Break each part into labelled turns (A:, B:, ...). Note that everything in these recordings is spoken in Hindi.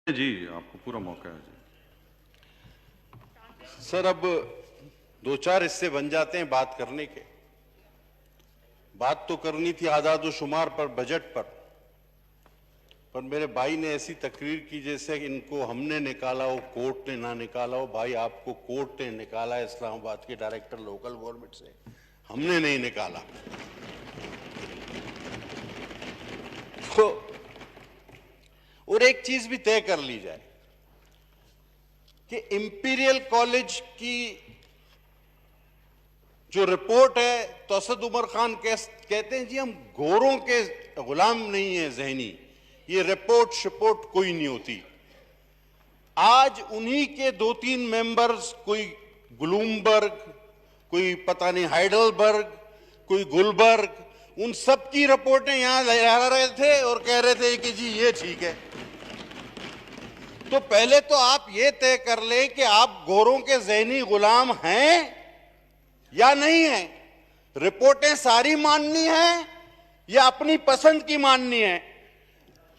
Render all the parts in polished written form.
A: जी, आपको पूरा मौका है जी।
B: सर, अब दो चार हिस्से बन जाते हैं बात करने के। बात तो करनी थी आदाद शुमार पर, बजट पर मेरे भाई ने ऐसी तकरीर की जैसे इनको हमने निकाला हो, कोर्ट ने ना निकाला हो। भाई, आपको कोर्ट ने निकाला है इस्लामाबाद के डायरेक्टर लोकल गवर्नमेंट से, हमने नहीं निकाला। तो और एक चीज भी तय कर ली जाए कि इंपीरियल कॉलेज की जो रिपोर्ट है, तो असद उमर खान कहते हैं जी हम गोरों के गुलाम नहीं है जहनी, ये रिपोर्ट शिपोर्ट कोई नहीं होती। आज उन्हीं के दो तीन मेंबर्स, कोई ब्लूमबर्ग, कोई पता नहीं हाइडलबर्ग, कोई गुलबर्ग, उन सब की रिपोर्टें यहां ला रहे थे और कह रहे थे कि जी ये ठीक है। तो पहले तो आप ये तय कर ले कि आप गोरों के ज़हनी गुलाम हैं या नहीं है। रिपोर्टें सारी माननी है या अपनी पसंद की माननी है।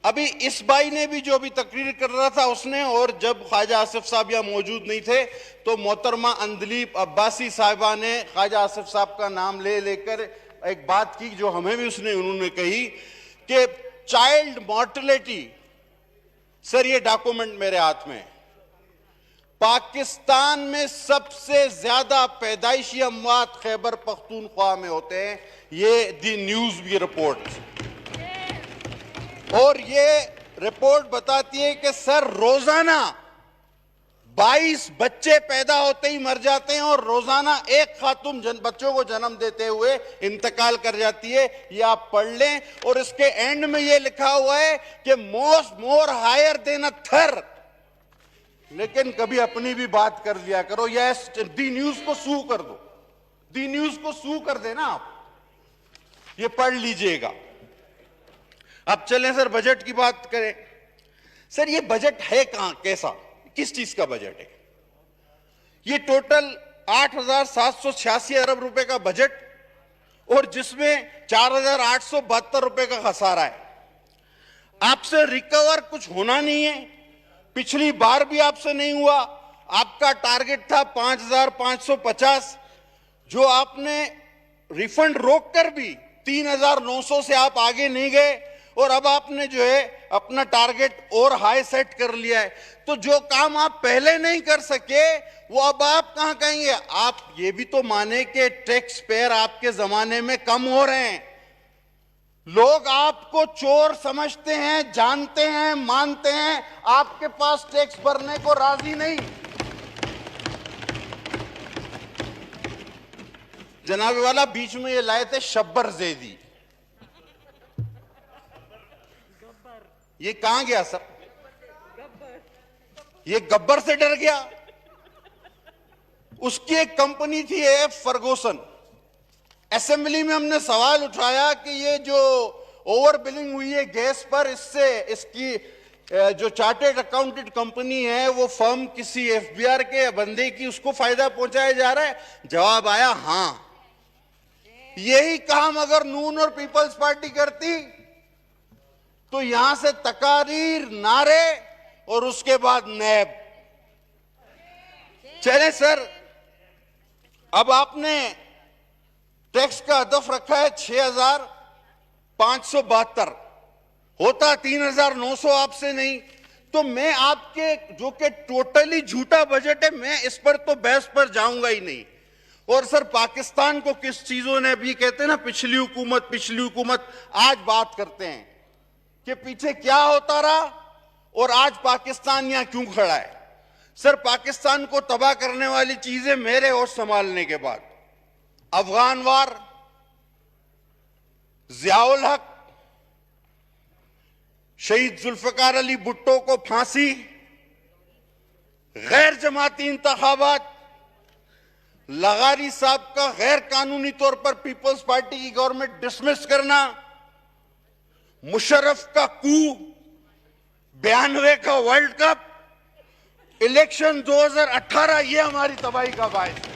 B: अभी इस भाई ने भी जो अभी तकरीर कर रहा था उसने, और जब ख्वाजा आसिफ साहब यहां मौजूद नहीं थे तो मोहतरमा अंदलीब अब्बासी साहिबा ने ख्वाजा आसिफ साहब का नाम ले लेकर एक बात की जो हमें भी उन्होंने कही कि चाइल्ड मॉर्टेलिटी, सर ये डॉक्यूमेंट मेरे हाथ में, पाकिस्तान में सबसे ज्यादा पैदाइशी अमवात खैबर पख्तूनख्वा में होते हैं। ये दी न्यूज की रिपोर्ट, और ये रिपोर्ट बताती है कि सर रोजाना 22 बच्चे पैदा होते ही मर जाते हैं और रोजाना एक खातून बच्चों को जन्म देते हुए इंतकाल कर जाती है। ये आप पढ़ लें, और इसके एंड में ये लिखा हुआ है कि मोर हायर देन अ थर। लेकिन कभी अपनी भी बात कर लिया करो, या दी न्यूज को सू कर दो, दी न्यूज को सू कर देना आप। ये पढ़ लीजिएगा। अब चलें सर, बजट की बात करें। सर ये बजट है कहां, कैसा, किस चीज का बजट है? ये टोटल 8,786 अरब रुपए का बजट, और जिसमें 4,872 रुपए का खसारा है। आपसे रिकवर कुछ होना नहीं है, पिछली बार भी आपसे नहीं हुआ। आपका टारगेट था 5,550, जो आपने रिफंड रोककर भी 3,900 से आप आगे नहीं गए, और अब आपने जो है अपना टारगेट और हाई सेट कर लिया है। तो जो काम आप पहले नहीं कर सके वो अब आप कहां कहेंगे? आप ये भी तो माने कि टैक्स पेयर आपके जमाने में कम हो रहे हैं। लोग आपको चोर समझते हैं, जानते हैं, मानते हैं, आपके पास टैक्स भरने को राजी नहीं। जनाब वाला बीच में ये लाए थे शब्बर जैदी, ये कहां गया सर? ये गब्बर से डर गया। उसकी एक कंपनी थी एफ फर्गूसन। असेंबली में हमने सवाल उठाया कि ये जो ओवर बिलिंग हुई है गैस पर, इससे इसकी जो चार्टर्ड अकाउंटेंट कंपनी है वो फर्म किसी एफबीआर के बंदे की, उसको फायदा पहुंचाया जा रहा है। जवाब आया हां। यही काम अगर नून और पीपल्स पार्टी करती तो यहां से तकारीर, नारे और उसके बाद नैब। चले सर, अब आपने टैक्स का हदफ रखा है 6,572, होता 3,900 आपसे नहीं। तो मैं आपके जो कि टोटली झूठा बजट है, मैं इस पर तो बहस पर जाऊंगा ही नहीं। और सर पाकिस्तान को किस चीजों ने, भी कहते हैं ना पिछली हुकूमत, आज बात करते हैं कि पीछे क्या होता रहा और आज पाकिस्तान यहां क्यों खड़ा है। सर पाकिस्तान को तबाह करने वाली चीजें मेरे होश संभालने के बाद, अफगान वार, जियाउल हक, शहीद जुल्फकार अली भुट्टो को फांसी, गैर जमाती इंतखाबात, लगारी साहब का गैर कानूनी तौर पर पीपल्स पार्टी की गवर्नमेंट डिसमिस करना, मुशर्रफ का कू, 92 का वर्ल्ड कप, इलेक्शन 2018, ये हमारी तबाही का बायस है।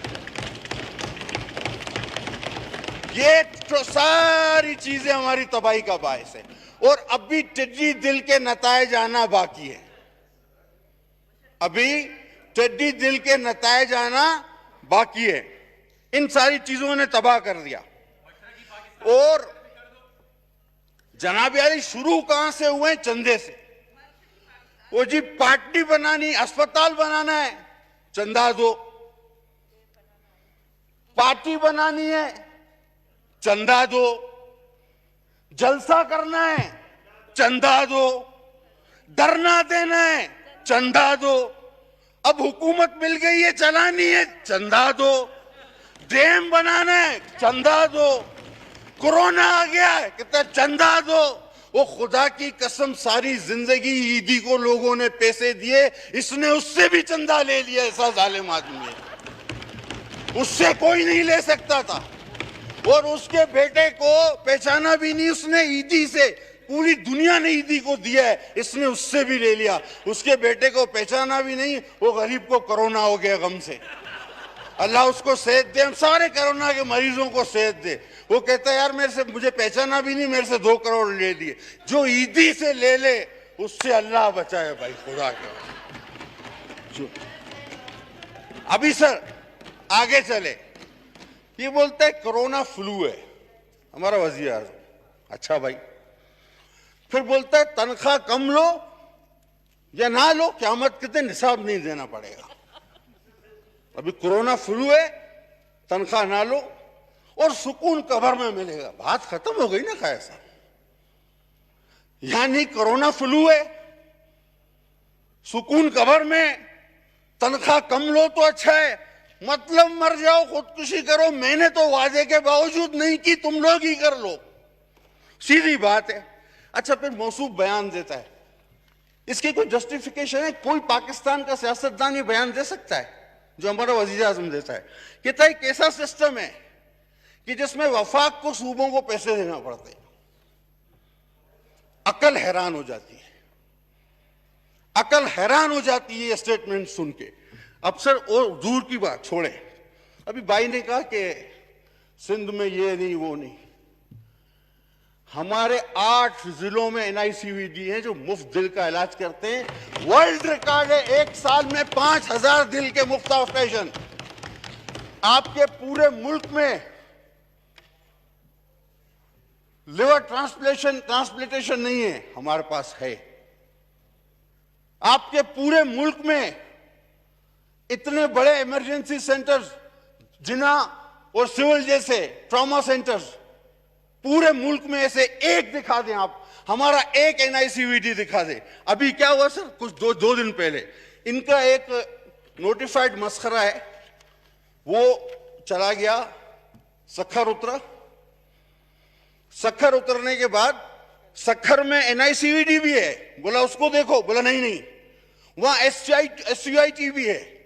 B: ये तो सारी चीजें हमारी तबाही का बायस है। और अब भी टिड्डी दिल के नताए आना बाकी है। अभी टिड्डी दिल के नतायज आना बाकी है। इन सारी चीजों ने तबाह कर दिया। और जनाब यारी शुरू कहां से हुए? चंदे से। वो जी पार्टी बनानी, अस्पताल बनाना है, चंदा दो। पार्टी बनानी है, चंदा दो। जलसा करना है, चंदा दो। धरना देना है, चंदा दो। अब हुकूमत मिल गई है, चलानी है, चंदा दो। डैम बनाना है, चंदा दो। कोरोना आ गया है, कहते चंदा दो। वो खुदा की कसम सारी जिंदगी ईदी को लोगों ने पैसे दिए, इसने उससे भी चंदा ले लिया। ऐसा जालिम आदमी है, उससे कोई नहीं ले सकता था। और उसके बेटे को पहचाना भी नहीं उसने, ईदी से। पूरी दुनिया ने ईदी को दिया है, इसने उससे भी ले लिया। उसके बेटे को पहचाना भी नहीं। वो गरीब को कोरोना हो गया गम से। अल्लाह उसको सेहत दे, हम सारे कोरोना के मरीजों को सेहत दे। वो कहता है यार मेरे से, मुझे पहचाना भी नहीं, मेरे से 2 करोड़ ले लिए। जो ईदी से ले ले उससे अल्लाह बचाए भाई, खुदा के। अभी सर आगे चले, ये बोलते है कोरोना फ्लू है हमारा वजीर आज़म। अच्छा भाई, फिर बोलता है तनख्वाह कम लो या ना लो, क़यामत के दिन हिसाब नहीं देना पड़ेगा। अभी कोरोना फ्लू है, तनख्वाह ना लो और सुकून कब्र में मिलेगा। बात खत्म हो गई ना खाया साहब। यानी कोरोना फ्लू है, सुकून कब्र में, तनख्वाह कम लो तो अच्छा है, मतलब मर जाओ, खुदकुशी करो। मैंने तो वादे के बावजूद नहीं की, तुम लोग ही कर लो। सीधी बात है। अच्छा, फिर मौसूफ बयान देता है, इसकी कोई जस्टिफिकेशन है? कोई पाकिस्तान का सियासतदान ये बयान दे सकता है जो हमारा वजीर आजम देता है? कहता है एक ऐसा सिस्टम है कि जिसमें वफाक को सूबों को पैसे देना पड़ते हैं। अकल हैरान हो जाती है, अकल हैरान हो जाती है ये स्टेटमेंट सुन के। अब सर और दूर की बात छोड़े, अभी भाई ने कहा कि सिंध में ये नहीं वो नहीं। हमारे 8 जिलों में NICVD है जो मुफ्त दिल का इलाज करते हैं। वर्ल्ड रिकॉर्ड है, एक साल में 5000 दिल के मुफ्त ऑपरेशन। आपके पूरे मुल्क में लिवर ट्रांसप्लांटेशन नहीं है, हमारे पास है। आपके पूरे मुल्क में इतने बड़े इमरजेंसी सेंटर्स, जिना और सिविल जैसे ट्रॉमा सेंटर्स, पूरे मुल्क में ऐसे एक दिखा दें आप, हमारा एक NICVD दिखा दे। अभी क्या हुआ सर, कुछ दो दिन पहले इनका एक नोटिफाइड मस्खरा है, वो चला गया, सखर उतरा। सखर उतरने के बाद सखर में NICVD भी है, बोला उसको देखो, बोला नहीं, वहां SUIT भी है,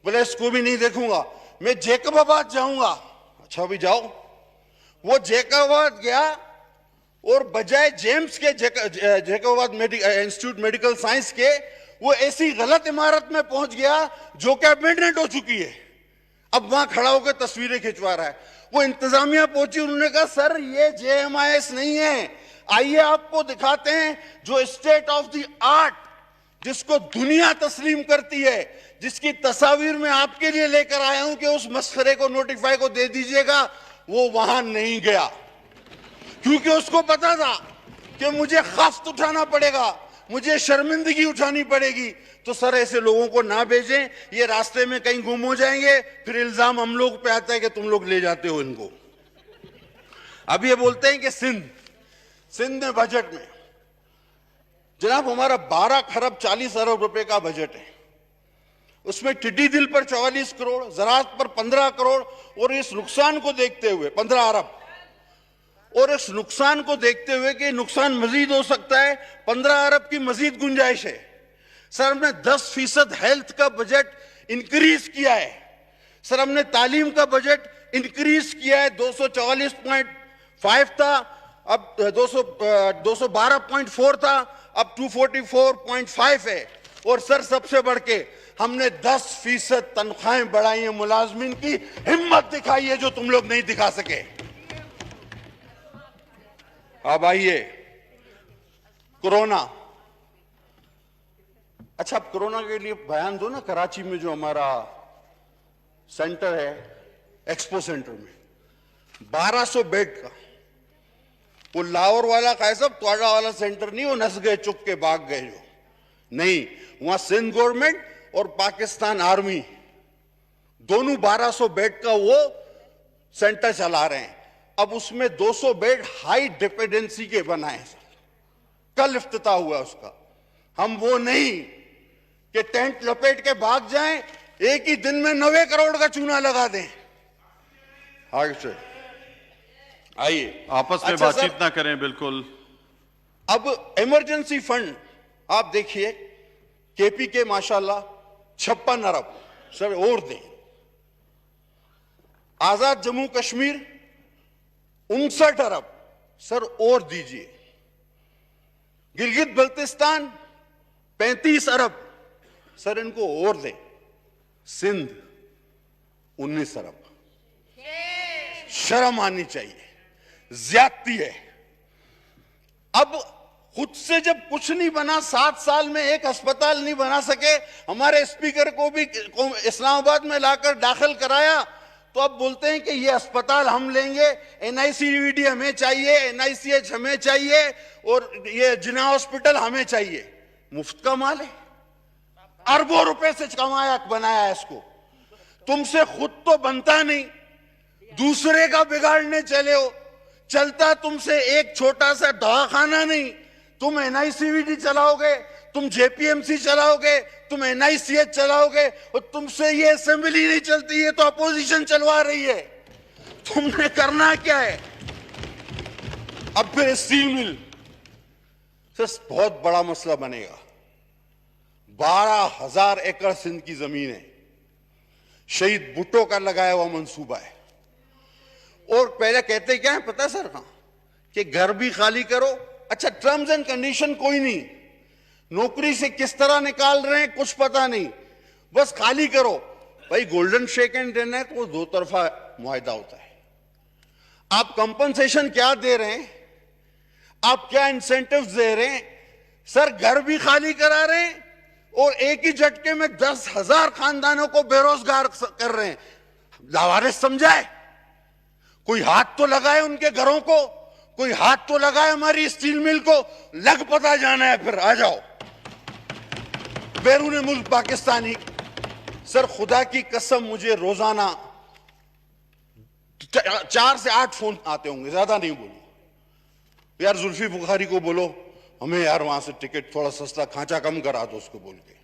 B: बोला इसको भी नहीं देखूंगा, मैं जैकबाबाद जाऊंगा। अच्छा भी जाओ। वो जैकबाबाद गया और बजाय जेम्स के जैकबाबाद इंस्टीट्यूट मेडिकल साइंस के, वो ऐसी गलत इमारत में पहुंच गया जो कि अबेंडनेड हो चुकी है। अब वहां खड़ा होकर तस्वीरें खिंचवा रहा है। वो इंतजामिया पहुंची, उन्होंने कहा सर ये JMIS नहीं है, आइए आपको दिखाते हैं जो स्टेट ऑफ द आर्ट, जिसको दुनिया तस्लीम करती है, जिसकी तस्वीर में आपके लिए लेकर आया हूं कि उस मसखरे को नोटिफाई को दे दीजिएगा। वो वहां नहीं गया क्योंकि उसको पता था कि मुझे खफ्त उठाना पड़ेगा, मुझे शर्मिंदगी उठानी पड़ेगी। तो सर ऐसे लोगों को ना भेजें, ये रास्ते में कहीं गुम हो जाएंगे, फिर इल्जाम हम लोग पे आता है कि तुम लोग ले जाते हो इनको। अब ये बोलते हैं कि सिंध में बजट में, जनाब हमारा 12 खरब 40 अरब रुपए का बजट है। उसमें टिड्डी दिल पर 44 करोड़, ज़राअत पर 15 करोड़, और इस नुकसान को देखते हुए 15 अरब, और इस नुकसान को देखते हुए कि नुकसान मजीद हो सकता है, 15 अरब की मजीद गुंजाइश है। सर हमने 10% हेल्थ का बजट इंक्रीज किया है। सर हमने तालीम का बजट इंक्रीज किया है, 244.5 था, अब 212.4 था, अब 244.5 है। और सर सबसे बढ़ के हमने 10% तनख्वाहें बढ़ाई हैं मुलाजमीन की। हिम्मत दिखाई है जो तुम लोग नहीं दिखा सके। अब आइए कोरोना। अच्छा, अब कोरोना के लिए बयान दो ना। कराची में जो हमारा सेंटर है, एक्सपो सेंटर में 1200 बेड का, वो लाहौर वाला का है सब, त्वाड़ा वाला सेंटर नहीं, वो नस गए चुप के भाग गए जो नहीं, वहां सिंध गवर्नमेंट और पाकिस्तान आर्मी दोनों 1200 बेड का वो सेंटर चला रहे हैं। अब उसमें 200 बेड हाई डिपेंडेंसी के बनाए हैं। कल इफ्तिताह हुआ उसका। हम वो नहीं कि टेंट लपेट के भाग जाएं, एक ही दिन में 90 करोड़ का चूना लगा दें। आगे से आइए,
A: आपस में
B: अच्छा
A: बातचीत
B: सर,
A: ना करें, बिल्कुल।
B: अब इमरजेंसी फंड आप देखिए, केपी के माशाल्लाह 56 अरब सर और दें। आजाद जम्मू कश्मीर 59 अरब सर और दीजिए। गिलगित बल्तिस्तान 35 अरब सर इनको और दें। सिंध 19 अरब। शर्म आनी चाहिए, ज्यादती है। अब खुद से जब कुछ नहीं बना, 7 साल में एक अस्पताल नहीं बना सके, हमारे स्पीकर को भी इस्लामाबाद में लाकर दाखिल कराया, तो अब बोलते हैं कि ये अस्पताल हम लेंगे, एनआईसीवीडी हमें चाहिए, एनआईसीएच हमें चाहिए, और ये जिना हॉस्पिटल हमें चाहिए। मुफ्त का माल है, अरबों रुपए से कमाया बनाया है इसको। तुमसे खुद तो बनता नहीं, दूसरे का बिगाड़ने चले हो। चलता तुमसे एक छोटा सा दवाखाना नहीं, तुम एनआईसीवीडी चलाओगे, तुम जेपीएमसी चलाओगे, तुम एनआईसीएच चलाओगे, और तुमसे ये असेंबली नहीं चलती है तो अपोजिशन चलवा रही है। तुमने करना क्या है? अब फिर स्टील मिल सर बहुत बड़ा मसला बनेगा। 12,000 एकड़ सिंध की जमीन है, शहीद भुट्टो का लगाया हुआ मंसूबा है। और पहले कहते क्या है पता है सर? हाँ, कि घर भी खाली करो। अच्छा, टर्म्स एंड कंडीशन कोई नहीं, नौकरी से किस तरह निकाल रहे हैं कुछ पता नहीं, बस खाली करो। भाई गोल्डन शेक एंड देना है तो वो 2 तरफा मुआहदा होता है। आप कंपनसेशन क्या दे रहे हैं, आप क्या इंसेंटिव्स दे रहे हैं? सर घर भी खाली करा रहे हैं और एक ही झटके में 10,000 खानदानों को बेरोजगार कर रहे हैं। लावारिस समझाए, कोई हाथ तो लगाए उनके घरों को, कोई हाथ तो लगाए हमारी स्टील मिल को। लग पता जाना है फिर आ जाओ बैरून मुल्क पाकिस्तानी। सर खुदा की कसम मुझे रोजाना 4 से 8 फोन आते होंगे, ज्यादा नहीं बोलूं। यार जुल्फी बुखारी को बोलो हमें यार वहां से टिकट थोड़ा सस्ता, खांचा कम करा दो उसको बोल के।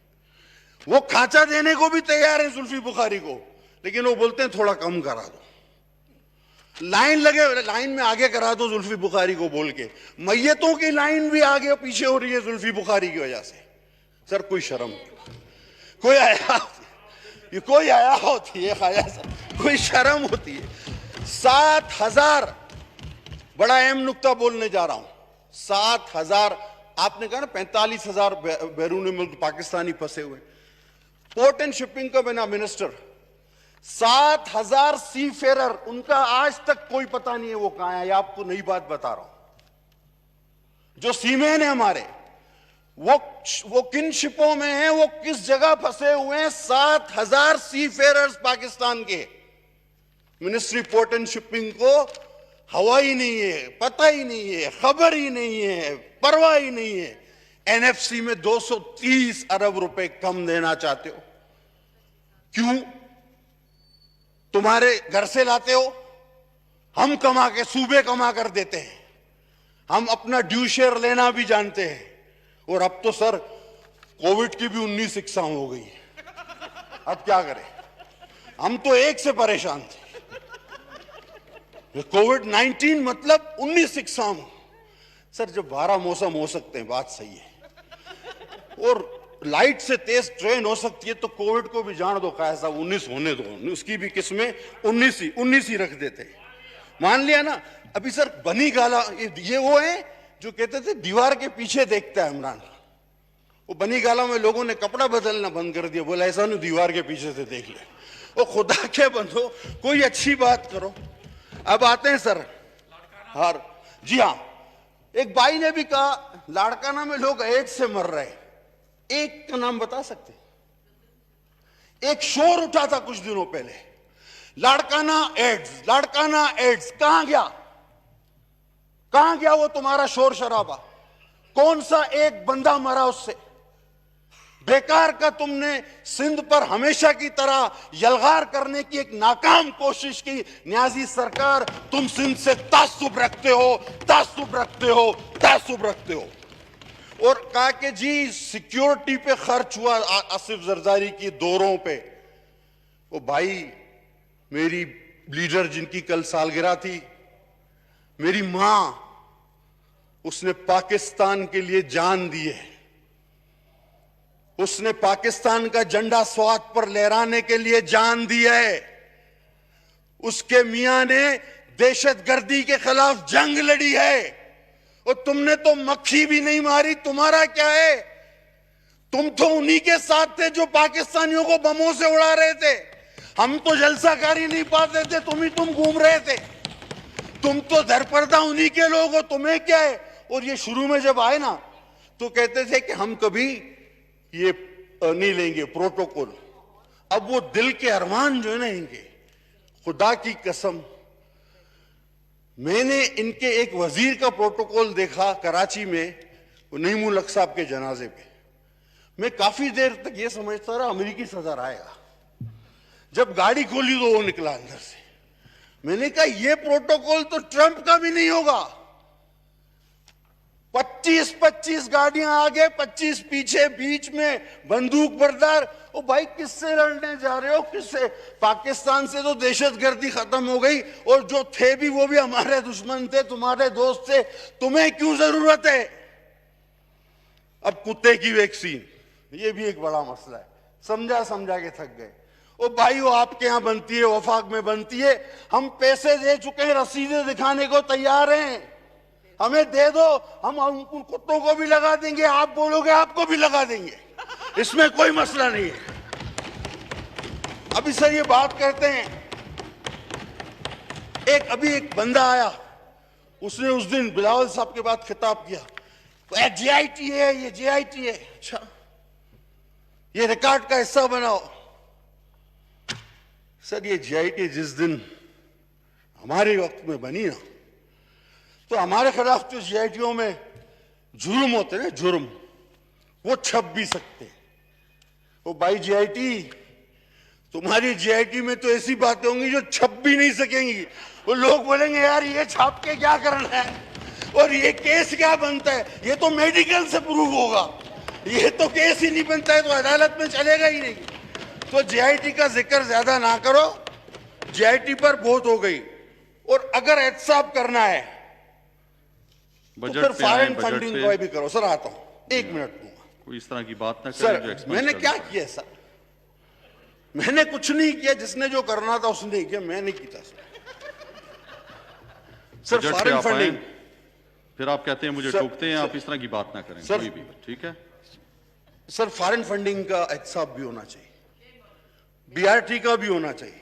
B: वो खांचा देने को भी तैयार है जुल्फी बुखारी को, लेकिन वो बोलते हैं थोड़ा कम करा दो। लाइन लगे, लाइन में आगे करा दो जुल्फी बुखारी को बोल के। मैयतों की लाइन भी आगे पीछे हो रही है जुल्फी बुखारी की वजह से। सर कोई शर्म, कोई आया होती है खाया सर, कोई शर्म होती है। 7,000, बड़ा अहम नुक्ता बोलने जा रहा हूं। 7,000, आपने कहा ना 45,000 बैरून मुल्क पाकिस्तानी फंसे हुए। पोर्ट एंड शिपिंग का बना मिनिस्टर, 7,000 सी फेरर, उनका आज तक कोई पता नहीं है वो कहां है। आपको नई बात बता रहा हूं। जो सीमेन है हमारे, वो किन शिपों में हैं, वो किस जगह फंसे हुए हैं। 7,000 सी फेरर्स पाकिस्तान के। मिनिस्ट्री पोर्ट एंड शिपिंग को हवा ही नहीं है, पता ही नहीं है, खबर ही नहीं है, परवाह ही नहीं है। एनएफसी में 230 अरब रुपए कम देना चाहते हो, क्यों? तुम्हारे घर से लाते हो, हम कमा के सूबे कमा कर देते हैं। हम अपना ड्यू शेयर लेना भी जानते हैं। और अब तो सर कोविड की भी 19 इकसाम हो गई है। अब क्या करें? हम तो एक से परेशान थे, कोविड-19 मतलब 19 इकसाम। सर जब 12 मौसम हो सकते हैं, बात सही है, और लाइट से तेज ट्रेन हो सकती है, तो कोविड को भी जान दो कैसा 19 होने दो, उसकी भी किस्में 19 ही रख देते। मान लिया ना। अभी सर बनी गाला, ये वो है जो कहते थे दीवार के पीछे देखता है इमरान। वो बनी गाला में लोगों ने कपड़ा बदलना बंद कर दिया, बोला ऐसा नहीं दीवार के पीछे से देख ले। वो खुदा के बंदो, कोई अच्छी बात करो। अब आते हैं सर, हर जी हाँ, एक भाई ने भी कहा लाड़काना में लोग एड्स से मर रहे हैं। एक का नाम बता सकते? एक शोर उठा था कुछ दिनों पहले, लाड़काना एड्स, लाड़काना एड्स। कहां गया, कहां गया वो तुम्हारा शोर शराबा? कौन सा एक बंदा मरा उससे? बेकार का तुमने सिंध पर हमेशा की तरह यलगार करने की एक नाकाम कोशिश की। न्याजी सरकार, तुम सिंध से तासुब रखते हो, तासुब रखते हो, तासुब रखते हो। और कहा कि जी सिक्योरिटी पे खर्च हुआ आसिफ जरदारी की दौरों पे। वो भाई, मेरी लीडर जिनकी कल सालगिरह थी, मेरी मां, उसने पाकिस्तान के लिए जान दी है। उसने पाकिस्तान का झंडा स्वात पर लहराने के लिए जान दी है। उसके मियां ने दहशतगर्दी के खिलाफ जंग लड़ी है। और तुमने तो मक्खी भी नहीं मारी, तुम्हारा क्या है? तुम तो उन्हीं के साथ थे जो पाकिस्तानियों को बमों से उड़ा रहे थे। हम तो जलसाकारी नहीं पाते थे, तुम घूम रहे थे। तुम तो दरपर्दा उन्हीं के लोग हो, तुम्हें क्या है? और ये शुरू में जब आए ना तो कहते थे कि हम कभी ये नहीं लेंगे प्रोटोकॉल। अब वो दिल के अरमान जो है ना इनके, खुदा की कसम, मैंने इनके एक वजीर का प्रोटोकॉल देखा कराची में, नईम उल हक साहब के जनाजे पे। मैं काफी देर तक ये समझता रहा अमेरिकी सदर आएगा। जब गाड़ी खोली तो वो निकला अंदर से। मैंने कहा ये प्रोटोकॉल तो ट्रंप का भी नहीं होगा। 25-25 गाड़ियां आगे, 25 पीछे, बीच में बंदूक बरदार। ओ भाई, किससे लड़ने जा रहे हो? किससे? पाकिस्तान से तो दहशतगर्दी खत्म हो गई, और जो थे भी वो भी हमारे दुश्मन थे, तुम्हारे दोस्त थे। तुम्हें क्यों जरूरत है? अब कुत्ते की वैक्सीन, ये भी एक बड़ा मसला है। समझा समझा के थक गए। ओ भाई, वो आपके यहां बनती है, वफाक में बनती है। हम पैसे दे चुके हैं, रसीदें दिखाने को तैयार हैं। हमें दे दो, हम उन कुत्तों को भी लगा देंगे। आप बोलोगे आपको भी लगा देंगे, इसमें कोई मसला नहीं है। अभी सर ये बात करते हैं, अभी एक बंदा आया, उसने उस दिन बिलावल साहब के बाद खिताब किया, जेआईटी है, ये जेआईटी है। अच्छा, ये रिकॉर्ड का हिस्सा बनाओ। सर ये जेआईटी जिस दिन हमारे वक्त में बनी ना, तो हमारे खिलाफ जो जेआईटीओ में जुर्म होते ना, जुर्म, वो छप भी सकते। वो भाई जेआईटी, तुम्हारी जेआईटी में तो ऐसी बातें होंगी जो छप भी नहीं सकेंगी। वो लोग बोलेंगे यार ये छाप के क्या करना है, और ये केस क्या बनता है? ये तो मेडिकल से प्रूव होगा, ये तो केस ही नहीं बनता है, तो अदालत में चलेगा ही नहीं। तो जेआईटी का जिक्र ज्यादा ना करो, जेआईटी पर बहुत हो गई। और अगर एहतसाब करना है तो फिर फॉरेन फंडिंग को भी करो। सर आता हूं, 1 मिनट दूंगा।
A: कोई इस तरह की बात ना
B: सर,
A: करें जो
B: मैंने क्या किया सर? मैंने कुछ नहीं किया, जिसने जो करना था उसने किया, मैं नहीं किया सर। फॉरेन फंडिंग,
A: फिर आप कहते हैं मुझे टोकते हैं। आप इस तरह की बात ना करें कोई भी, ठीक है
B: सर? फॉरेन फंडिंग का एहतसाब भी होना चाहिए, बीआरटी का भी होना चाहिए,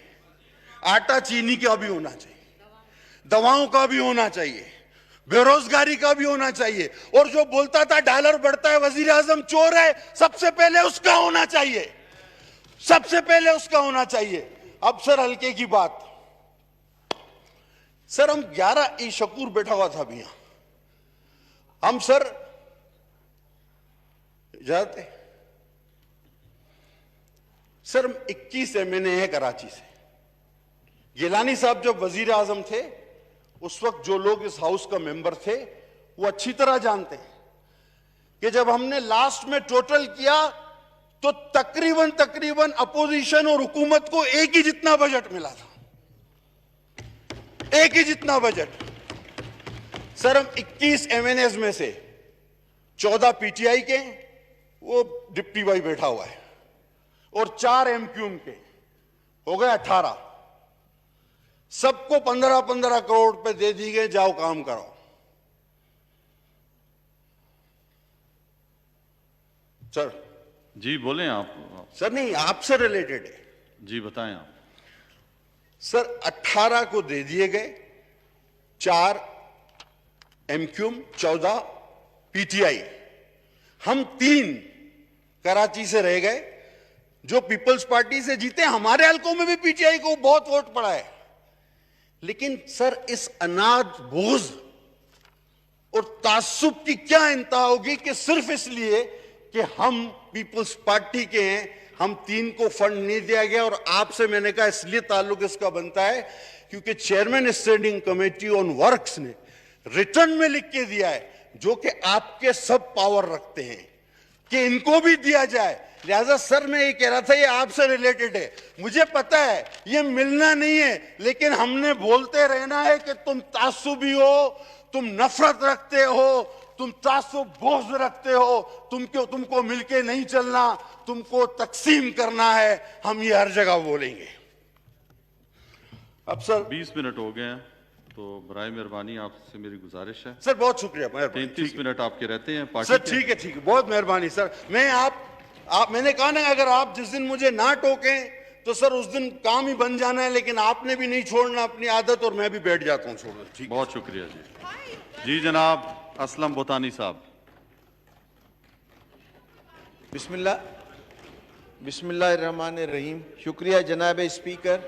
B: आटा चीनी का भी होना चाहिए, दवाओं का भी होना चाहिए, बेरोजगारी का भी होना चाहिए। और जो बोलता था डॉलर बढ़ता है, वजीर आजम चोर है, सबसे पहले उसका होना चाहिए, सबसे पहले उसका होना चाहिए। अब सर हल्के की बात, सर हम 11 शकूर बैठा हुआ था अभी यहां। हम सर जाते सर 21 एमएनए है कराची से। गिलानी साहब जब वजीर आजम थे, उस वक्त जो लोग इस हाउस का मेंबर थे वो अच्छी तरह जानते हैं कि जब हमने लास्ट में टोटल किया तो तकरीबन अपोजिशन और हुकूमत को एक ही जितना बजट मिला था, एक ही जितना बजट। सर हम 21 एमएनएस में से 14 पीटीआई के, वो डिप्टी भाई बैठा हुआ है, और 4 एमक्यूएम के, हो गए 18। सबको 15-15 करोड़ रुपए दे दी गए, जाओ काम करो। सर
A: जी बोलें आप।
B: सर नहीं, आपसे रिलेटेड है
A: जी, बताएं आप।
B: सर 18 को दे दिए गए, 4 एमक्यूएम, 14 पीटीआई। हम 3 कराची से रह गए, जो पीपल्स पार्टी से जीते, हमारे हलकों में भी पीटीआई को बहुत वोट पड़ा है। लेकिन सर इस अनाद बोझ और तासुब की क्या इंतहा होगी कि सिर्फ इसलिए कि हम पीपल्स पार्टी के हैं, हम 3 को फंड नहीं दिया गया। और आपसे मैंने कहा इसलिए ताल्लुक इसका बनता है क्योंकि chairman standing committee on works ने रिटर्न में लिख के दिया है, जो कि आपके सब पावर रखते हैं, कि इनको भी दिया जाए। लिहाजा सर मैं ये कह रहा था, ये आपसे रिलेटेड है, मुझे पता है ये मिलना नहीं है, लेकिन हमने बोलते रहना है कि तुम तासुबी हो, तुम नफरत रखते हो, तुम तासुब बोझ रखते हो, तुमको मिलके नहीं चलना, तुमको तकसीम करना है। हम ये हर जगह बोलेंगे। अब सर
A: 20 मिनट हो गए हैं, तो बराए मेहरबानी आपसे मेरी गुजारिश है,
B: सर बहुत शुक्रिया, मेहरबानी।
A: 33 मिनट आपके रहते हैं पार्टी
B: सर
A: के।
B: ठीक है, बहुत मेहरबानी सर। मैं आप मैंने कहा ना, अगर आप जिस दिन मुझे ना टोकें तो सर उस दिन काम ही बन जाना है, लेकिन आपने भी नहीं छोड़ना अपनी आदत, और मैं भी बैठ जाता हूं छोड़। ठीक,
A: बहुत शुक्रिया जी। जी जनाब असलम बोतानी साहब।
C: बिस्मिल्लाहिर्रहमानिर्रहीम। शुक्रिया जनाब स्पीकर।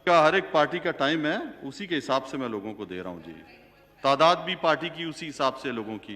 A: का हर एक पार्टी का टाइम है, उसी के हिसाब से मैं लोगों को दे रहा हूं जी। तादाद भी पार्टी की उसी हिसाब से लोगों की